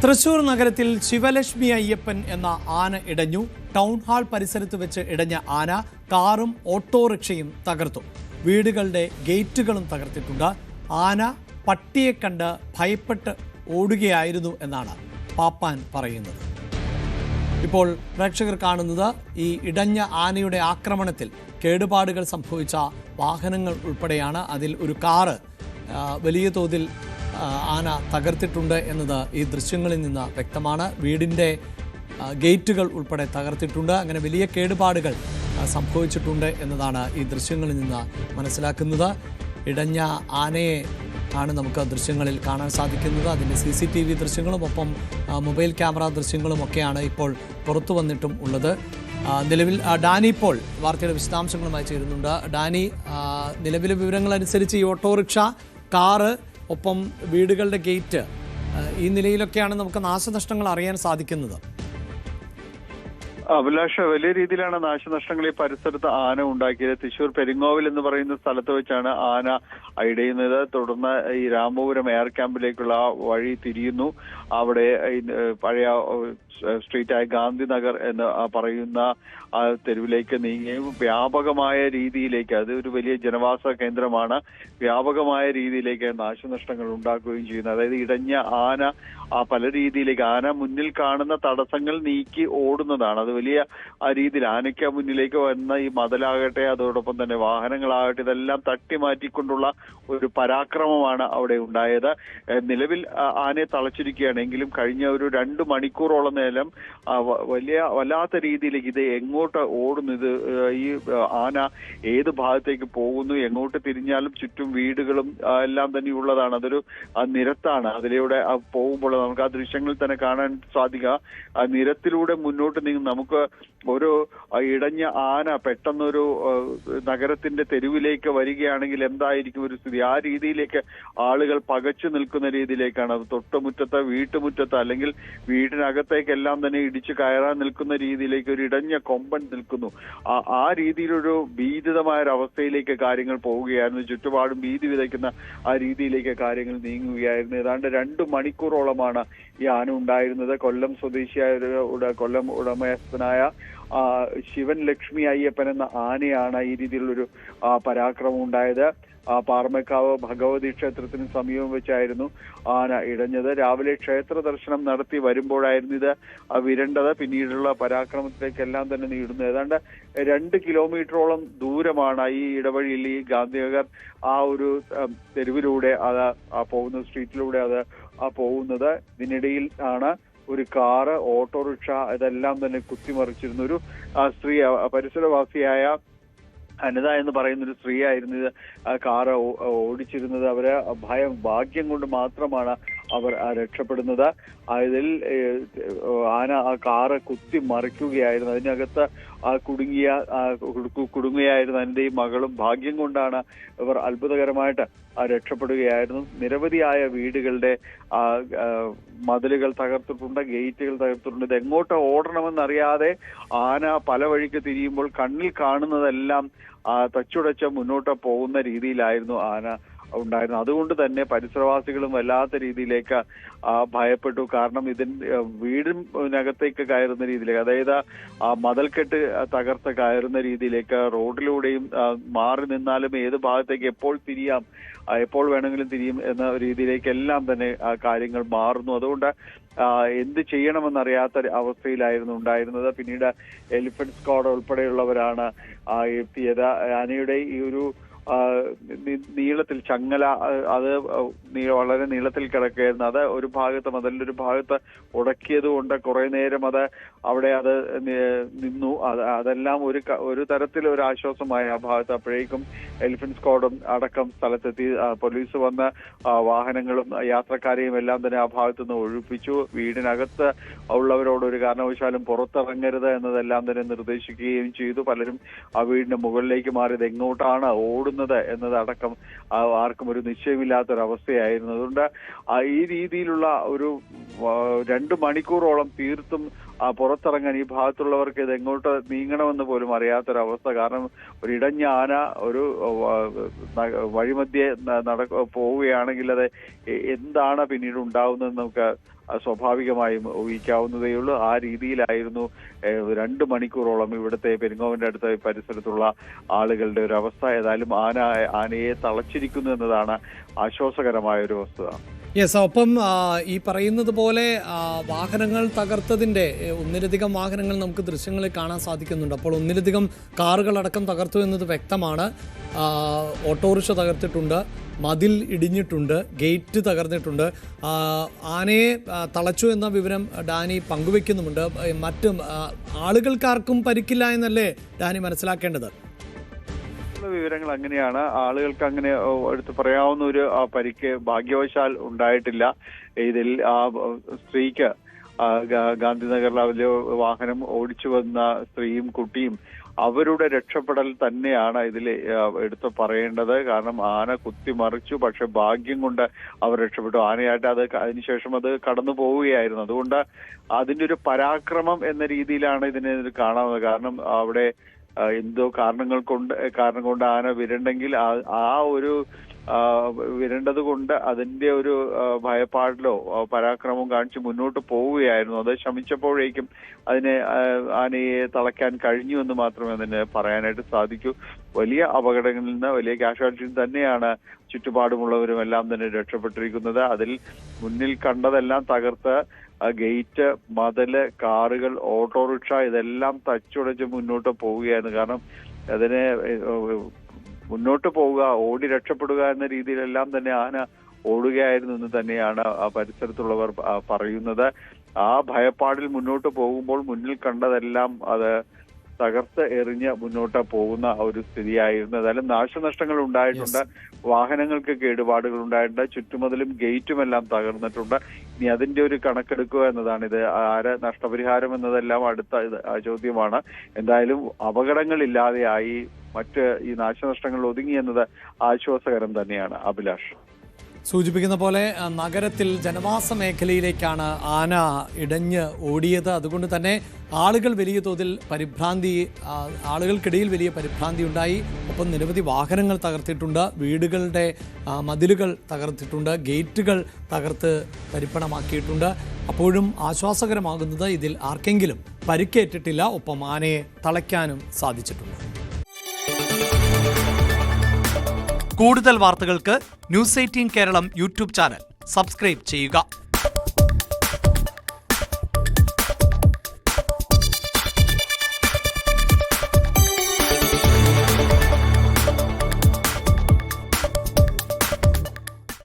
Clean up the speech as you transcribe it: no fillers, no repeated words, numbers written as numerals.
തൃശൂർ നഗരത്തിൽ ശിവലക്ഷ്മി അയ്യപ്പൻ എന്ന ആന ഇടഞ്ഞു. ടൗൺ ഹാൾ പരിസരത്ത് വെച്ച് ഇടഞ്ഞ ആന കാറും ഓട്ടോറിക്ഷയും തകർത്തു. വീടുകളുടെ ഗേറ്റുകളും തകർത്തിട്ടുണ്ട്. ആന പട്ടിയെ കണ്ട് ഭയപ്പെട്ട് ഓടുകയായിരുന്നു എന്നാണ് പാപ്പാൻ പറയുന്നത്. ഇപ്പോൾ പ്രേക്ഷകർ കാണുന്നത് ഈ ഇടഞ്ഞ ആനയുടെ ആക്രമണത്തിൽ കേടുപാടുകൾ സംഭവിച്ച വാഹനങ്ങൾ ഉൾപ്പെടെയാണ്. അതിൽ ഒരു കാറ് വലിയ തോതിൽ ആന തകർത്തിട്ടുണ്ട് എന്നത് ഈ ദൃശ്യങ്ങളിൽ നിന്ന് വ്യക്തമാണ്. വീടിൻ്റെ ഗേറ്റുകൾ ഉൾപ്പെടെ തകർത്തിട്ടുണ്ട്. അങ്ങനെ വലിയ കേടുപാടുകൾ സംഭവിച്ചിട്ടുണ്ട് എന്നതാണ് ഈ ദൃശ്യങ്ങളിൽ നിന്ന് മനസ്സിലാക്കുന്നത്. ഇടഞ്ഞ ആനയെ ആണ് നമുക്ക് ദൃശ്യങ്ങളിൽ കാണാൻ സാധിക്കുന്നത്. അതിൻ്റെ CCTV ദൃശ്യങ്ങളും ഒപ്പം മൊബൈൽ ക്യാമറ ദൃശ്യങ്ങളും ഒക്കെയാണ് ഇപ്പോൾ പുറത്തു വന്നിട്ടും ഉള്ളത്. നിലവിൽ ഡാനി ഇപ്പോൾ വാർത്തയുടെ വിശദാംശങ്ങളുമായി ചേരുന്നുണ്ട്. ഡാനി, നിലവിലെ വിവരങ്ങളനുസരിച്ച് ഈ ഓട്ടോറിക്ഷ, കാറ്, ഒപ്പം വീടുകളുടെ ഗേറ്റ്, ഈ നിലയിലൊക്കെയാണ് നമുക്ക് നാശനഷ്ടങ്ങൾ അറിയാൻ സാധിക്കുന്നത്. അഭിലാഷ്, വലിയ രീതിയിലാണ് നാശനഷ്ടങ്ങൾ ഈ പരിസരത്ത് ആന ഉണ്ടാക്കിയത്. തൃശൂർ പെരിങ്ങോവിൽ എന്ന് പറയുന്ന സ്ഥലത്ത് വെച്ചാണ് ആന ഇടയുന്നത്. തുടർന്ന് ഈ രാമപുരം എയർ ക്യാമ്പിലേക്കുള്ള വഴി തിരിയുന്നു. അവിടെ പഴയ സ്ട്രീറ്റായ ഗാന്ധിനഗർ എന്ന് പറയുന്ന തെരുവിലേക്ക് നീങ്ങുകയും വ്യാപകമായ രീതിയിലേക്ക്, അത് ഒരു വലിയ ജനവാസ കേന്ദ്രമാണ്, വ്യാപകമായ രീതിയിലേക്ക് നാശനഷ്ടങ്ങൾ ഉണ്ടാക്കുകയും ചെയ്യുന്നു. അതായത് ഇടഞ്ഞ ആന പല രീതിയിലേക്ക്, ആന മുന്നിൽ കാണുന്ന തടസ്സങ്ങൾ നീക്കി ഓടുന്നതാണ്. അത് വലിയ രീതിയിൽ ആനയ്ക്ക് മുന്നിലേക്ക് വന്ന ഈ മതിലാകട്ടെ, അതോടൊപ്പം തന്നെ വാഹനങ്ങളാകട്ടെ, ഇതെല്ലാം തട്ടിമാറ്റിക്കൊണ്ടുള്ള ഒരു പരാക്രമമാണ് അവിടെ ഉണ്ടായത്. നിലവിൽ ആനയെ തളച്ചിരിക്കുകയാണെങ്കിലും കഴിഞ്ഞ ഒരു 2 മണിക്കൂറോളം നേരം വല്ലാത്ത രീതിയിലേക്ക് ഇത് എങ്ങോട്ട് ഓടുന്നു, ഇത് ഈ ആന ഏത് ഭാഗത്തേക്ക് പോകുന്നു, എങ്ങോട്ട് തിരിഞ്ഞാലും ചുറ്റും വീടുകളും എല്ലാം തന്നെ ഉള്ളതാണ്. അതൊരു നിരത്താണ്. അതിലൂടെ പോകുമ്പോൾ നമുക്ക് ആ ദൃശ്യങ്ങളിൽ തന്നെ കാണാൻ സാധിക്കുക. ആ നിരത്തിലൂടെ മുന്നോട്ട് നീങ്ങും. നമുക്ക് ഒരു ഇടഞ്ഞ ആന പെട്ടെന്നൊരു നഗരത്തിന്റെ തെരുവിലേക്ക് വരികയാണെങ്കിൽ എന്തായിരിക്കും ഒരു സ്ഥിതി? ആ രീതിയിലേക്ക് ആളുകൾ പകച്ചു നിൽക്കുന്ന രീതിയിലേക്കാണ്. അത് തൊട്ടുമുറ്റത്ത്, വീട്ടുമുറ്റത്ത്, അല്ലെങ്കിൽ വീടിനകത്തേക്കെല്ലാം തന്നെ ഇടിച്ചു കയറാൻ നിൽക്കുന്ന രീതിയിലേക്ക് ഒരു ഇടഞ്ഞ കൊമ്പൻ നിൽക്കുന്നു. ആ രീതിയിലൊരു ഭീതിതമായ ഒരു അവസ്ഥയിലേക്ക് കാര്യങ്ങൾ പോവുകയായിരുന്നു. ചുറ്റുപാടും ഭീതി വിതയ്ക്കുന്ന ആ രീതിയിലേക്ക് കാര്യങ്ങൾ നീങ്ങുകയായിരുന്നു. ഏതാണ്ട് 2 മണിക്കൂറോളമാണ് ഈ ആന ഉണ്ടായിരുന്നത്. കൊല്ലം സ്വദേശിയായ കൊല്ലം ഉടമസ്ഥനായ ശിവൻ ലക്ഷ്മി അയ്യപ്പൻ എന്ന ആനയാണ് ഈ രീതിയിലുള്ളൊരു പരാക്രമം ഉണ്ടായത്. പാറമേക്കാവ് ഭഗവതി ക്ഷേത്രത്തിന് സമീപം വെച്ചായിരുന്നു ആന ഇടഞ്ഞത്. രാവിലെ ക്ഷേത്ര ദർശനം നടത്തി വരുമ്പോഴായിരുന്നു ഇത് വിരണ്ടത്. പിന്നീടുള്ള പരാക്രമത്തിലേക്കെല്ലാം തന്നെ നീടുന്നു. ഏതാണ്ട് 2 കിലോമീറ്ററോളം ദൂരമാണ് ഈ ഇടവഴിയിൽ, ഈ ഗാന്ധിനഗർ ആ ഒരു തെരുവിലൂടെ അത് പോകുന്ന സ്ട്രീറ്റിലൂടെ അത് പോകുന്നത്. ഇതിനിടയിൽ ആണ് ഒരു കാറ്, ഓട്ടോറിക്ഷ, ഇതെല്ലാം തന്നെ കുത്തിമറിച്ചിരുന്നു. ഒരു സ്ത്രീ, പരിസരവാസിയായ അനിത എന്ന് പറയുന്ന ഒരു സ്ത്രീ ആയിരുന്നു ഇത് കാറ് ഓടിച്ചിരുന്നത്. അവര് ഭാഗ്യം കൊണ്ട് മാത്രമാണ് അവർ രക്ഷപ്പെടുന്നത്. ഇതിൽ ആന ആ കാറ് കുത്തി മറിക്കുകയായിരുന്നു. അതിനകത്ത് കുടുങ്ങിയായിരുന്നു അനിതയും മകളും. ഭാഗ്യം കൊണ്ടാണ് ഇവർ അത്ഭുതകരമായിട്ട് രക്ഷപ്പെടുകയായിരുന്നു. നിരവധിയായ വീടുകളുടെ മതിലുകൾ തകർത്തിട്ടുണ്ട്, ഗേറ്റുകൾ തകർത്തിട്ടുണ്ട്. ഇത് എങ്ങോട്ട് ഓടണമെന്നറിയാതെ ആന പല വഴിക്ക് തിരിയുമ്പോൾ കണ്ണിൽ കാണുന്നതെല്ലാം തച്ചുടച്ച് മുന്നോട്ട് പോകുന്ന രീതിയിലായിരുന്നു ആന ഉണ്ടായിരുന്നു. അതുകൊണ്ട് തന്നെ പരിസരവാസികളും വല്ലാത്ത രീതിയിലേക്ക് ഭയപ്പെട്ടു. കാരണം വീടിനകത്തേക്ക് കയറുന്ന രീതിയിലേക്ക്, അതായത് മതിൽക്കെട്ട് തകർത്ത് കയറുന്ന രീതിയിലേക്ക്, റോഡിലൂടെയും മാറി നിന്നാലും ഏത് ഭാഗത്തേക്ക് എപ്പോൾ തിരിയാം, എപ്പോൾ വേണമെങ്കിലും തിരിയും എന്ന രീതിയിലേക്കെല്ലാം തന്നെ കാര്യങ്ങൾ മാറുന്നു. അതുകൊണ്ട് എന്ത് ചെയ്യണമെന്നറിയാത്ത അവസ്ഥയിലായിരുന്നു ഉണ്ടായിരുന്നത്. പിന്നീട് എലിഫന്റ് സ്ക്വാഡ് ഉൾപ്പെടെയുള്ളവരാണ് എത്തിയത്. ആനയുടെ ഈ ഒരു നീളത്തിൽ ചങ്ങല, അത് വളരെ നീളത്തിൽ കിടക്കുകയായിരുന്നു. അത് ഒരു ഭാഗത്ത്, മതിലിന്റെ ഭാഗത്ത് ഉടക്കിയത് കൊണ്ട് കുറെ നേരം അവിടെ നിന്നു. അതെല്ലാം ഒരു തരത്തിൽ ഒരു ആശ്വാസമായി ആ ഭാഗത്ത്. അപ്പോഴേക്കും എലിഫന്റ് സ്ക്വാഡും അടക്കം സ്ഥലത്തെത്തി. പോലീസ് വന്ന് വാഹനങ്ങളും യാത്രക്കാരെയും എല്ലാം തന്നെ ആ ഭാഗത്തു നിന്ന് ഒഴിപ്പിച്ചു. വീടിനകത്ത് ഉള്ളവരോട് ഒരു കാരണവശാലും പുറത്തിറങ്ങരുത് എന്നതെല്ലാം തന്നെ നിർദ്ദേശിക്കുകയും ചെയ്തു. പലരും ആ വീടിന്റെ മുകളിലേക്ക് മാറിയത് എങ്ങോട്ടാണ് ഓടുന്നത് എന്നതടക്കം ആർക്കും ഒരു നിശ്ചയമില്ലാത്തൊരവസ്ഥയായിരുന്നു. അതുകൊണ്ട് ഈ രീതിയിലുള്ള ഒരു 2 മണിക്കൂറോളം തീർത്തും പുറത്തിറങ്ങാൻ ഈ ഭാഗത്തുള്ളവർക്ക് ഇത് എങ്ങോട്ട് നീങ്ങണമെന്ന് പോലും അറിയാത്തൊരവസ്ഥ. കാരണം ഒരു ഇടഞ്ഞ ആന ഒരു വഴിമധ്യേ പോവുകയാണെങ്കിൽ അത് എന്താണ് പിന്നീട് ഉണ്ടാവുന്നതെന്ന് നമുക്ക് സ്വാഭാവികമായും ഊഹിക്കാവുന്നതേയുള്ളൂ. ആ രീതിയിലായിരുന്നു 2 മണിക്കൂറോളം ഇവിടുത്തെ പെരിങ്ങോവിന്റെ അടുത്ത പരിസരത്തുള്ള ആളുകളുടെ ഒരു അവസ്ഥ. ഏതായാലും ആനയെ തളച്ചിരിക്കുന്നു എന്നതാണ് ആശ്വാസകരമായ ഒരു വസ്തുത. യെസ്, ഒപ്പം ഈ പറയുന്നത് പോലെ വാഹനങ്ങൾ തകർത്തതിൻ്റെ ഒന്നിലധികം വാഹനങ്ങൾ നമുക്ക് ദൃശ്യങ്ങളിൽ കാണാൻ സാധിക്കുന്നുണ്ട്. അപ്പോൾ ഒന്നിലധികം കാറുകളടക്കം തകർത്തു എന്നത് വ്യക്തമാണ്. ഓട്ടോറിക്ഷ തകർത്തിട്ടുണ്ട്, മതിൽ ഇടിഞ്ഞിട്ടുണ്ട്, ഗേറ്റ് തകർന്നിട്ടുണ്ട്. ആനയെ തളച്ചു എന്ന വിവരം ഡാനി പങ്കുവെക്കുന്നുമുണ്ട്. മറ്റ് ആളുകൾക്കാർക്കും പരിക്കില്ല എന്നല്ലേ ഡാനി മനസ്സിലാക്കേണ്ടത്? വിവരങ്ങൾ അങ്ങനെയാണ്. ആളുകൾക്ക് അങ്ങനെ എടുത്ത് പറയാവുന്ന ഒരു പരിക്ക് ഭാഗ്യവശാൽ ഉണ്ടായിട്ടില്ല. ഇതിൽ ആ സ്ത്രീക്ക് ഗാന്ധിനഗറിലെ വലിയ വാഹനം ഓടിച്ചു വന്ന സ്ത്രീയും കുട്ടിയും അവരുടെ രക്ഷപ്പെടൽ തന്നെയാണ് ഇതിൽ എടുത്ത് പറയേണ്ടത്. കാരണം ആന കുത്തിമറിച്ചു, പക്ഷെ ഭാഗ്യം കൊണ്ട് അവർ രക്ഷപ്പെട്ടു. ആനയായിട്ട് അതിനുശേഷം അത് കടന്നു പോവുകയായിരുന്നു. അതുകൊണ്ട് അതിന്റെ ഒരു പരാക്രമം എന്ന രീതിയിലാണ് ഇതിനെ കാണാവുന്നത്. കാരണം അവിടെ എന്തോ കാരണം കൊണ്ട് ആന വിരണ്ടെങ്കിൽ ആ ഒരു വിരണ്ടത് കൊണ്ട് അതിന്റെ ഒരു ഭയപ്പാടിലോ പരാക്രമം കാണിച്ച് മുന്നോട്ട് പോവുകയായിരുന്നു. അത് ശമിച്ചപ്പോഴേക്കും ആനയെ തളയ്ക്കാൻ കഴിഞ്ഞു എന്ന് മാത്രമേ അതിന് പറയാനായിട്ട് സാധിക്കൂ. വലിയ അപകടങ്ങളിൽ നിന്ന്, വലിയ കാഷ്വാലിറ്റിയിൽ തന്നെയാണ് ചുറ്റുപാടുമുള്ളവരും എല്ലാം തന്നെ രക്ഷപ്പെട്ടിരിക്കുന്നത്. അതിൽ മുന്നിൽ കണ്ടതെല്ലാം തകർത്ത് ഗേറ്റ്, മതില്, കാറുകൾ, ഓട്ടോറിക്ഷ ഇതെല്ലാം തച്ചുടച്ച് മുന്നോട്ട് പോവുകയായിരുന്നു. കാരണം അതിനെ മുന്നോട്ട് പോവുക, ഓടി രക്ഷപ്പെടുക എന്ന രീതിയിലെല്ലാം തന്നെ ആന ഓടുകയായിരുന്നു എന്ന് തന്നെയാണ് ആ പരിസരത്തുള്ളവർ പറയുന്നത്. ആ ഭയപ്പാടിൽ മുന്നോട്ട് പോകുമ്പോൾ മുന്നിൽ കണ്ടതെല്ലാം അത് തകർത്ത് എറിഞ്ഞ് മുന്നോട്ട് പോകുന്ന ഒരു സ്ഥിതിയായിരുന്നു. ഏതായാലും നാശനഷ്ടങ്ങൾ ഉണ്ടായിട്ടുണ്ട്, വാഹനങ്ങൾക്ക് കേടുപാടുകൾ ഉണ്ടായിട്ടുണ്ട്, ചുറ്റുമതിലും ഗേറ്റും എല്ലാം തകർന്നിട്ടുണ്ട്. ഇനി അതിന്റെ ഒരു കണക്കെടുക്കുക എന്നതാണ്. ഇത് നഷ്ടപരിഹാരം എന്നതെല്ലാം അടുത്ത ചോദ്യമാണ്. എന്തായാലും അപകടങ്ങളില്ലാതെയായി, മറ്റ് ഈ നാശനഷ്ടങ്ങൾ ഒതുങ്ങി എന്നത് ആശ്വാസകരം തന്നെയാണ്. അഭിലാഷ് സൂചിപ്പിക്കുന്ന പോലെ നഗരത്തിൽ ജനവാസ മേഖലയിലേക്കാണ് ആന ഇടഞ്ഞ് ഓടിയത്. അതുകൊണ്ട് തന്നെ ആളുകൾക്കിടയിൽ വലിയ പരിഭ്രാന്തി ഉണ്ടായി. ഒപ്പം നിരവധി വാഹനങ്ങൾ തകർത്തിട്ടുണ്ട്, വീടുകളുടെ മതിലുകൾ തകർത്തിട്ടുണ്ട്, ഗേറ്റുകൾ തകർത്ത് തരിപ്പണമാക്കിയിട്ടുണ്ട്. അപ്പോഴും ആശ്വാസകരമാകുന്നത് ഇതിൽ ആർക്കെങ്കിലും പരിക്കേറ്റിട്ടില്ല. ഒപ്പം ആനയെ തളയ്ക്കാനും സാധിച്ചിട്ടുണ്ട്. കൂടുതൽ വാർത്തകൾക്ക് news 18 Keralam YouTube channel subscribe ചെയ്യുക.